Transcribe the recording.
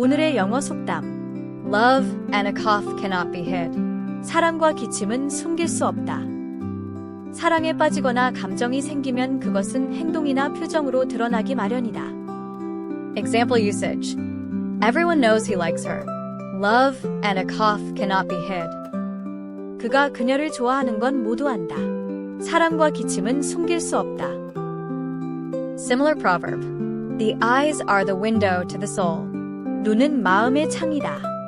오늘의 영어 속담. Love and a cough cannot be hid. 사랑과 기침은 숨길 수 없다. 사랑에 빠지거나 감정이 생기면 그것은 행동이나 표정으로 드러나기 마련이다. Example usage. Everyone knows he likes her. Love and a cough cannot be hid. 그가 그녀를 좋아하는 건 모두 안다. 사랑과 기침은 숨길 수 없다. Similar proverb. The eyes are the window to the soul. 눈은 마음의 창이다.